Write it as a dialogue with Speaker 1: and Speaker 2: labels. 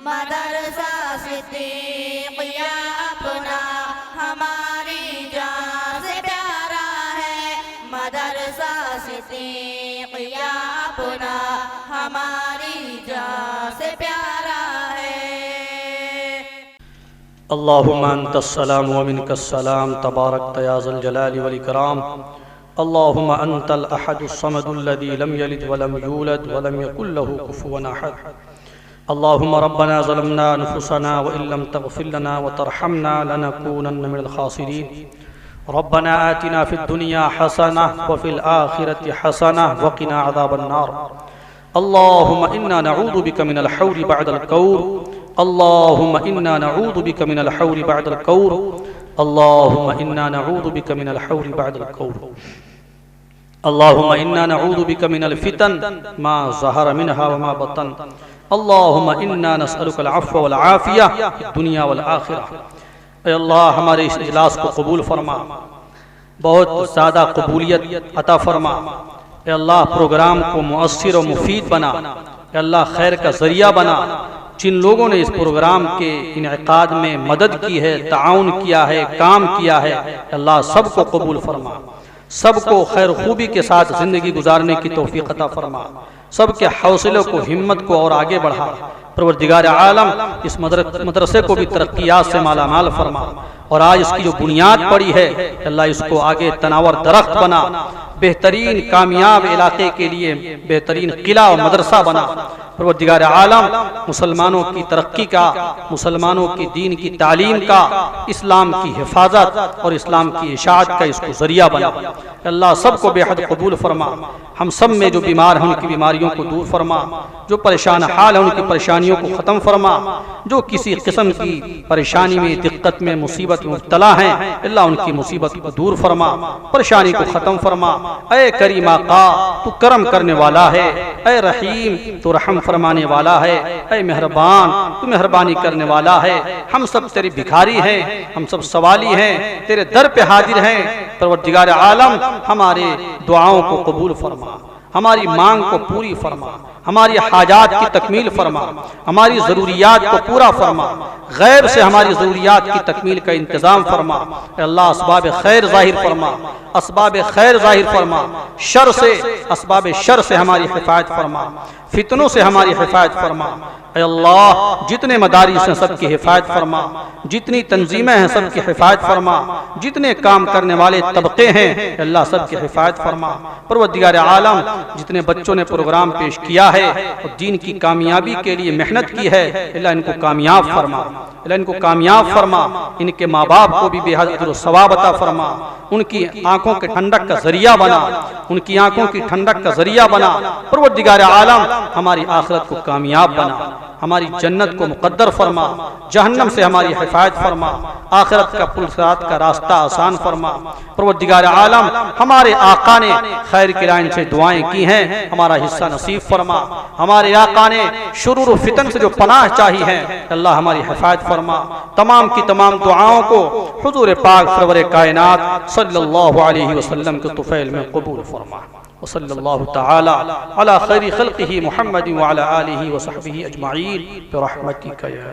Speaker 1: مدرسہ صدیقیہ اپنا ہماری جان سے پیارا ہے، مدرسہ صدیقیہ اپنا ہماری جان سے پیارا ہے۔
Speaker 2: اللہم انت السلام ومنک السلام تبارکت یا ذا الجلال والاکرام۔ اللہم انت الاحد الصمد الذی لم یلد ولم یولد ولم یکن له کفوا احد۔ اللہم ربنا ظلمنا انفسنا وان لم تغفر لنا وترحمنا لنکونن من الخاسرین۔ ربنا آتنا فی الدنیا حسنہ وفی الآخرة حسنہ وقنا عذاب النار۔ اللہم انا نعوذ بک من الحول بعد القور۔ اللہم انا نعوذ بک من الحول بعد القور۔ اللہم انا نعوذ بک من الحول بعد القور۔ اللہم انا نعوذ بک من الفتن ما ظہر منها وما بطن۔ اللہم انا نسألک العفو والعافیہ دنیا والآخرہ۔ اے اللہ ہمارے اس اجلاس کو قبول فرما، بہت زیادہ قبولیت عطا فرما۔ اے اللہ پروگرام کو مؤثر و مفید بنا۔ اے اللہ خیر کا ذریعہ بنا۔ جن لوگوں نے اس پروگرام کے انعقاد میں مدد کی ہے، تعاون کیا ہے، کام کیا ہے، اے اللہ سب کو قبول فرما، سب کو خیر خوبی کے ساتھ زندگی گزارنے کی توفیق عطا فرما، سب کے حوصلے کو، ہمت کو اور آگے بڑھا۔ پروردگار عالم اس مدرسے کو بھی ترقیات سے مالا مال فرما، اور آج اس کی جو بنیاد پڑی ہے اللہ اس کو آگے تناور درخت بنا، بہترین کامیاب علاقے کے لیے بہترین قلعہ و مدرسہ بنا۔ پروردگار عالم مسلمانوں کی ترقی کا، مسلمانوں کی دین کی تعلیم کا، اسلام کی حفاظت اور اسلام کی اشاعت کا اس کو ذریعہ بنا۔ اللہ سب کو بے حد قبول فرما۔ ہم سب میں جو بیمار ہیں ان کی بیماریوں کو دور فرما، جو پریشان حال ہیں ان کی پریشانیوں کو ختم فرما، جو کسی قسم کی پریشانی میں، دقت میں، مصیبت میں مبتلا ہیں اللہ ان کی مصیبت کو دور فرما، پریشانی کو ختم فرما۔ اے کریم آقا تو کرم کرنے والا ہے، اے رحیم تو رحم فرمانے والا ہے، اے مہربان تو مہربانی کرنے والا ہے۔ ہم سب تیرے بھکاری ہیں، ہم سب سوالی ہیں، تیرے در پہ حاضر ہیں۔ پروردگار عالم ہمارے دعاؤں کو قبول فرما، ہماری مانگ کو پوری فرما، ہماری حاجات کی تکمیل فرما، ہماری ضروریات کو پورا فرما، غیب سے ہماری ضروریات کی تکمیل کا انتظام فرما۔ اے اللہ اسباب خیر ظاہر فرما، اسباب خیر ظاہر فرما، شر سے، اسباب شر سے ہماری حفاظت فرما، فتنوں سے ہماری حفاظت فرما۔ اے اللہ جتنے مدارس ہیں سب کی حفاظت فرما، جتنی تنظیمیں ہیں سب کی حفاظت فرما، جتنے کام کرنے والے طبقے ہیں اے اللہ سب کی حفاظت فرما۔ پروردگار عالم جتنے بچوں نے پروگرام پیش کیا ہے اور دین کی کامیابی کے لیے محنت کی ہے اللہ ان کو کامیاب فرما، اللہ ان کو کامیاب فرما، ان کے ماں باپ کو بھی بے حد اجر و ثواب عطا فرما، ان کی آنکھوں کے ٹھنڈک کا ذریعہ بنا، ان کی آنکھوں کی ٹھنڈک کا ذریعہ بنا۔ پروردگار عالم ہماری آخرت کو کامیاب بنا، ہماری جنت کو مقدر فرما، جہنم سے ہماری حفاظت فرما، آخرت کا پل صراط کا راستہ آسان فرما۔ پروردگار عالم ہمارے آقا نے خیر کی لائن سے دعائیں کی ہیں، ہمارا حصہ نصیب فرما۔ ہمارے آقا نے شرور و فتن سے جو پناہ چاہی ہے اللہ ہماری حفاظت فرما۔ تمام کی تمام دعاؤں کو حضور پاک سرور کائنات صلی اللہ علیہ وسلم کے طفیل میں قبول فرما۔ وصلی اللہ تعالی علی خیر خلقہ محمد وعلی آلہ وصحبہ اجمعین برحمتک یا